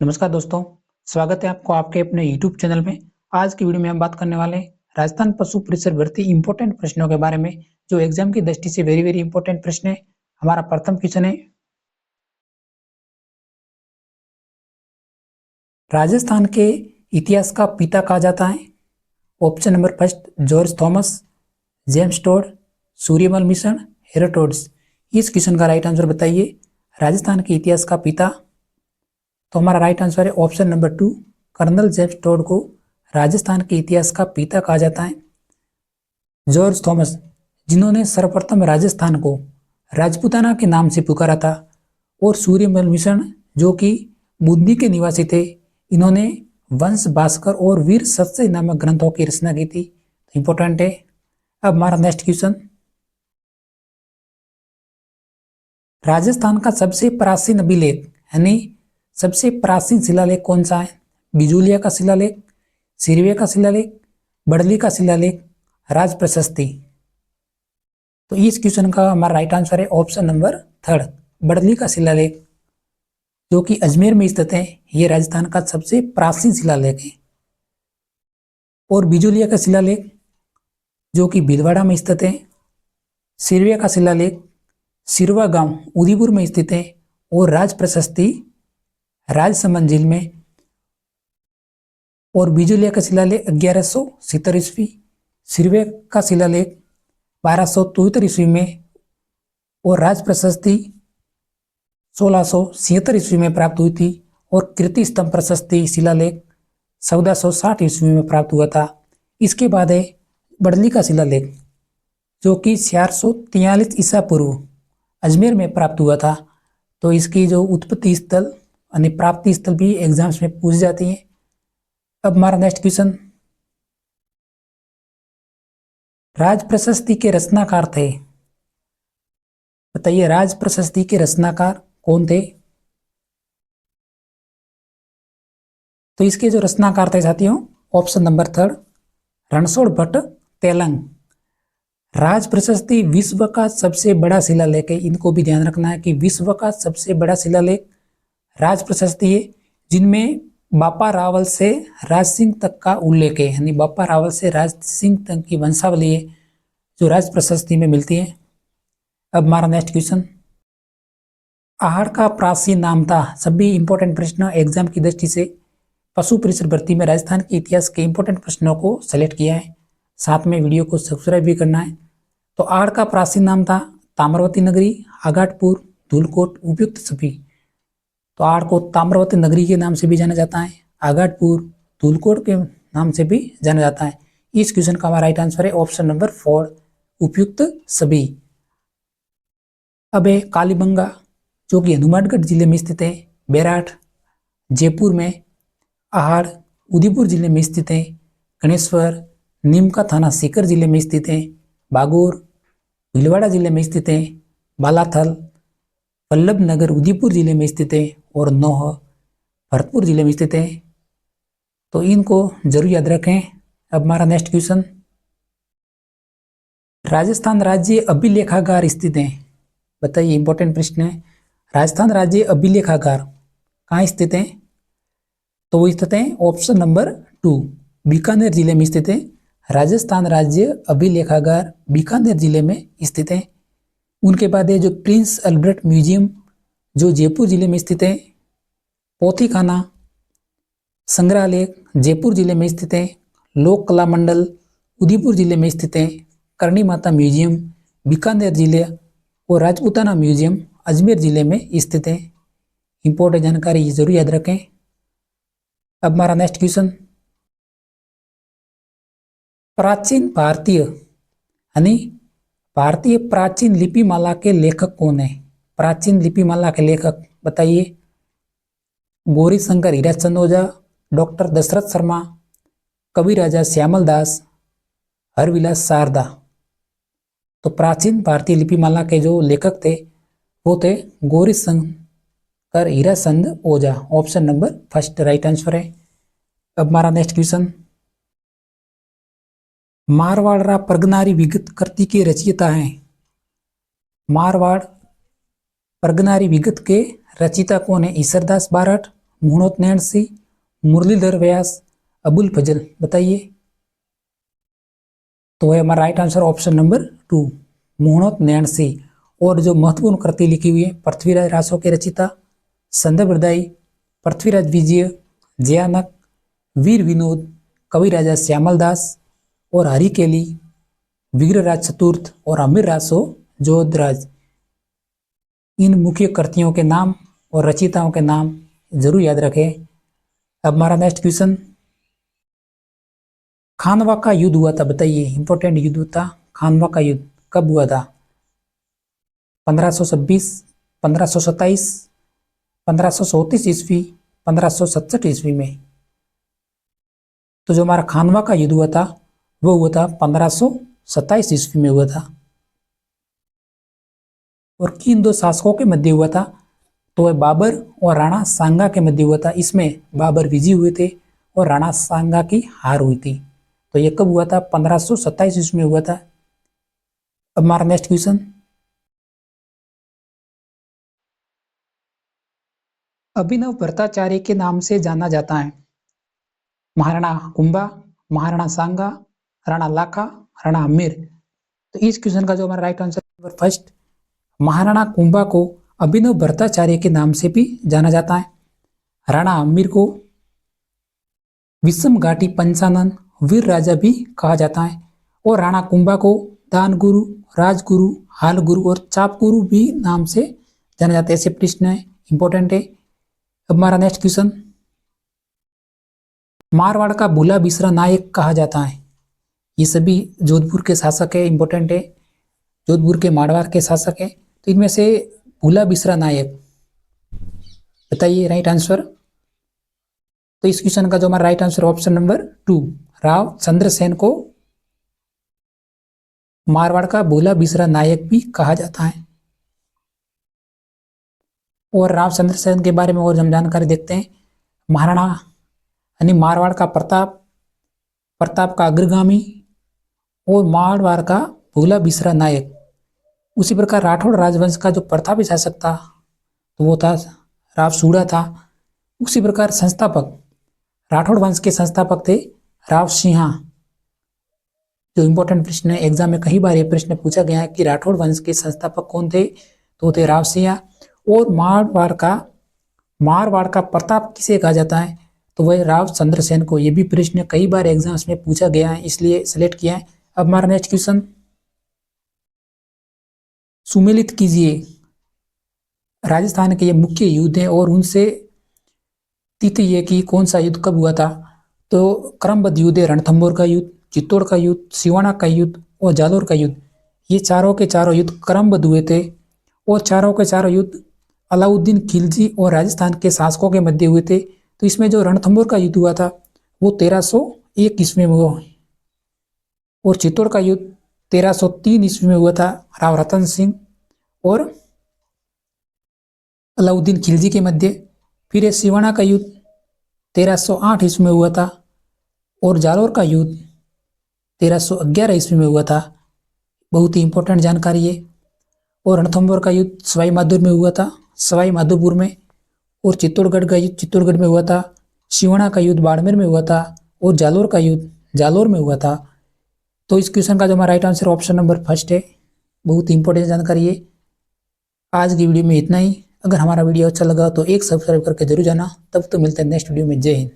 नमस्कार दोस्तों, स्वागत है आपको आपके अपने YouTube चैनल में। आज की वीडियो में हम बात करने वाले हैं राजस्थान पशु परिसर भर्ती इंपॉर्टेंट प्रश्नों के बारे में, जो एग्जाम की दृष्टि से वेरी इंपॉर्टेंट प्रश्न है। हमारा प्रथम क्वेश्चन है, राजस्थान के इतिहास का पिता कहा जाता है? Option number first George Thomas, James Tod, Suryamal Mishan, Herodotus. इस क्वेश्चन का राइट आंसर बताइए। राजस्थान के इतिहास का पिता, तो हमारा राइट आंसर है option number 2, colonel James Tod को राजस्थान के इतिहास का पिता कहा जाता है। जॉर्ज थॉमस, जिन्होंने सर्वप्रथम राजस्थान को राजपूताना के नाम से पुकारा था, और सूर्यमल मिशन, जो कि बूंदी के निवासी थे, इन्होंने वंश भास्कर और वीर सत्सई नामक ग्रंथों की रचना की थी। इंपॉर्टेंट है। अब हमारा नेक्स्ट क्वेश्चन, राजस्थान का सबसे प्राचीन अभिलेख यानी सबसे प्राचीन शिलालेख कौन सा है? बिजूलिया का शिलालेख, सिरवे का शिलालेख, बड़ली का शिलालेख, राज प्रशस्ति। तो इस क्वेश्चन का हमारा राइट आंसर है ऑप्शन नंबर 3, बड़ली का शिलालेख, जो कि अजमेर में स्थित है। यह राजस्थान का सबसे प्राचीन शिलालेख है। और बिजूलिया का शिलालेख, जो कि भीलवाड़ा में स्थित है। सिरवे का शिलालेख सिरवा गांव उदयपुर में स्थित है। और राज प्रशस्ति राजसमंद झील में। और बिजूलिया का शिलालेख 1170 ईस्वी, सिरवे का शिलालेख 1273 ईस्वी में, और राज प्रशस्ति 1676 ईस्वी में प्राप्त हुई थी। और कीर्ति स्तंभ प्रशस्ति शिलालेख 1460 ईस्वी में प्राप्त हुआ था। इसके बाद है बड़ली का शिलालेख, जो कि 443 ईसा पूर्व अजमेर में प्राप्त हुआ था। तो इसकी जो उत्पत्ति स्थल यानी प्राप्ति स्थल भी एग्जाम्स में पूछी जाती है। अब हमारा नेक्स्ट क्वेश्चन, राज प्रशस्ति के रचनाकार थे, बताइए राज प्रशस्ति के रचनाकार कौन थे? तो इसके जो रचनाकार थे साथियों, ऑप्शन नंबर 3, रणछोड़ भट्ट तेलंग। राज प्रशस्ति विश्व का सबसे बड़ा शिलालेख है। इनको भी ध्यान रखना है कि विश्व का सबसे बड़ा शिलालेख राज प्रशस्ति है, जिनमें बापा रावल से राज सिंह तक का उल्लेख है। यानी बापा रावल से राज सिंह तक की वंशावली है जो राज प्रशस्ति में मिलती है। अब हमारा नेक्स्ट क्वेश्चन, आहड़ का प्राचीन नाम था। सभी इंपॉर्टेंट प्रश्न एग्जाम की दृष्टि से पशु परिसर भर्ती में राजस्थान के इतिहास के इंपॉर्टेंट प्रश्नों को सेलेक्ट किया है। साथ में वीडियो को सब्सक्राइब भी करना है। तो आहड़ का प्राचीन नाम था ताम्रवती नगरी, आगाटपुर, धूलकोट, उपयुक्त सभी। तो आहड़ को ताम्रवती नगरी के नाम से भी जाना जाता है, आगाटपुर, धूलकोट के नाम से भी जाना जाता है। इस क्वेश्चन का हमारा राइट आंसर है ऑप्शन नंबर 4, उपयुक्त सभी। अब है कालीबंगा, जो कि हनुमानगढ़ जिले में स्थित है, बेराट जयपुर में, आहड़ उदयपुर जिले में स्थित है, गणेश्वर नीमका थाना सीकर जिले में स्थित है, बागोर भीलवाड़ा जिले में स्थित है, बालाथल वल्लभ नगर उदयपुर जिले में स्थित है, और नौह भरतपुर जिले में स्थित है। तो इनको जरूर याद रखें। अब हमारा नेक्स्ट क्वेश्चन, राजस्थान राज्य अभिलेखागार स्थित है, बताइए इंपॉर्टेंट प्रश्न है। राजस्थान राज्य अभिलेखागार कहाँ स्थित है? तो वो स्थित है ऑप्शन नंबर 2, बीकानेर जिले में स्थित है। राजस्थान राज्य अभिलेखागार बीकानेर जिले में स्थित है। उनके बाद है जो प्रिंस अल्बर्ट म्यूजियम, जो जयपुर जिले में स्थित है, पोथीखाना संग्रहालय जयपुर जिले में स्थित है, लोक कला मंडल उदयपुर जिले में स्थित है, करणी माता म्यूजियम बीकानेर जिले, और राजपूताना म्यूजियम अजमेर जिले में स्थित है। इंपॉर्टेंट जानकारी जरूर याद रखें। अब हमारा नेक्स्ट क्वेश्चन, प्राचीन भारतीय यानी भारतीय प्राचीन लिपिमाला के लेखक कौन है? प्राचीन लिपिमाला के लेखक बताइए। गौरी शंकर हीराचंद ओझा, डॉक्टर दशरथ शर्मा, कवि राजा श्यामल दास, हरविलास शारदा। तो प्राचीन भारतीय लिपिमाला के जो लेखक थे वो थे गौरी शंकर हीराचंद ओझा। ऑप्शन नंबर 1 राइट आंसर है। अब हमारा नेक्स्ट क्वेश्चन, मारवाड़ प्रगनारी विगत कृति के रचयिता हैं। मारवाड़ प्रगनारी विगत के रचयिता कौन है? ईश्वरदास बारठ, मुहणोत नैन सिंह, मुरलीधर व्यास, अबुल फजल। बताइए। तो है हमारा right answer option number 2, Muhnot Nain Singh. और जो महत्वपूर्ण कृति लिखी हुई है, पृथ्वीराज रासो के रचिता संदर्भ हृदय, पृथ्वीराज विजय, जयानक, वीर विनोद, कवि राजा श्यामल दास और हरिकेली, विग्रहराज चतुर्थ और अमीर रासो जोधराज। इन मुख्य कृतियों के नाम और रचयिताओं के नाम जरूर याद रखें। अब हमारा नेक्स्ट क्वेश्चन, खानवा का युद्ध हुआ था। बताइए, इंपॉर्टेंट युद्ध था। खानवा का युद्ध कब हुआ था? 1526, 1527, 1534 ईस्वी, 1567 ईस्वी में। तो जो हमारा खानवा का युद्ध हुआ था वो हुआ था 1527 ईस्वी में हुआ था। और किन दो शासकों के मध्य हुआ था? तो वह बाबर और राणा सांगा के मध्य हुआ था। इसमें बाबर विजयी हुए थे और राणा सांगा की हार हुई थी। तो यह कब हुआ था? 1527 ईस्वी में हुआ था। अब हमारा नेक्स्ट क्वेश्चन, अभिनव भट्टाचार्य के नाम से जाना जाता है महाराणा कुंभा, महाराणा सांगा, राणा लाखा, राणा हम्मीर। तो इस क्वेश्चन का जो हमारा right answer number first, Maharana Kumbha को अभिनव भट्टाचार्य के नाम से भी जाना जाता है। राणा हम्मीर को विषम घाटी पंचानन वीर राजा भी कहा जाता है। और राणा कुंभा को दान गुरु, राजगुरु, हाल गुरु और चाप गुरु भी नाम से जाना जाता है। ऐसे प्रश्न है, इंपॉर्टेंट है। अब हमारा नेक्स्ट क्वेश्चन, मारवाड़ का भूला बिसरा नायक कहा जाता है। ये सभी जोधपुर के शासक है, इंपॉर्टेंट है। जोधपुर के मारवाड़ के शासक है। तो इनमें से भूला बिसरा नायक, बताइए राइट आंसर। तो इस क्वेश्चन का जो हमारा right answer option number 2, Rao Chandrasen को मारवाड़ का भूला बिसरा नायक भी कहा जाता है। और राव चंद्रसेन के बारे में और हम जानकारी देखते हैं। महाराणा यानी मारवाड़ का प्रताप, प्रताप का अग्रगामी और मारवाड़ का भूला बिसरा नायक। उसी प्रकार राठौड़ राजवंश का जो प्रतापी शासक था तो वो था राव सूड़ा था। उसी प्रकार संस्थापक, राठौड़ वंश के संस्थापक थे राव सिंहा। जो इंपॉर्टेंट प्रश्न है, एग्जाम में कई बार ये प्रश्न पूछा गया है कि राठौड़ वंश के संस्थापक कौन थे? तो थे राव सिंहा। और मारवाड़ का प्रताप किसे कहा जाता है? तो वह राव चंद्रसेन को। ये भी प्रश्न कई बार एग्जाम्स में पूछा गया है, इसलिए सिलेक्ट किया है। अब हमारा नेक्स्ट क्वेश्चन, सुमेलित कीजिए राजस्थान के ये मुख्य युद्ध हैं और उनसे तिथि ये कि कौन सा युद्ध कब हुआ था। तो क्रमबद्ध युद्ध है रणथंभौर का युद्ध, चित्तौड़ का युद्ध, सिवाना का युद्ध और जालोर का युद्ध। ये चारों के चारों युद्ध क्रमबद्ध हुए थे। और चारों के चारों युद्ध अलाउद्दीन खिलजी और राजस्थान के शासकों के मध्य हुए थे। तो इसमें जो रणथंभौर का युद्ध हुआ था वो 1301 ईस्वी में हुआ। और चित्तौड़ का युद्ध 1303 ईस्वी में हुआ था राव रतन सिंह और अलाउद्दीन खिलजी के मध्य। फिर ये सिवाना का युद्ध 1308 ईस्वी में हुआ था। और जालोर का युद्ध 1311 ईस्वी में हुआ था। बहुत ही इंपॉर्टेंट जानकारी है। और रणथंभौर का युद्ध सवाई माधोपुर में हुआ था, सवाई माधोपुर में। और चित्तौड़गढ़ का युद्ध चित्तौड़गढ़ में हुआ था। सिवाना का युद्ध बाड़मेर में हुआ था। और जालोर का युद्ध जालोर में हुआ था। तो इस क्वेश्चन का जो हमारा right answer option number first है। बहुत ही इंपॉर्टेंट जानकारी है। आज की वीडियो में इतना ही। अगर हमारा वीडियो अच्छा लगा तो एक सब्सक्राइब करके जरूर जाना। तब तो मिलते हैं नेक्स्ट वीडियो में। जय हिंद।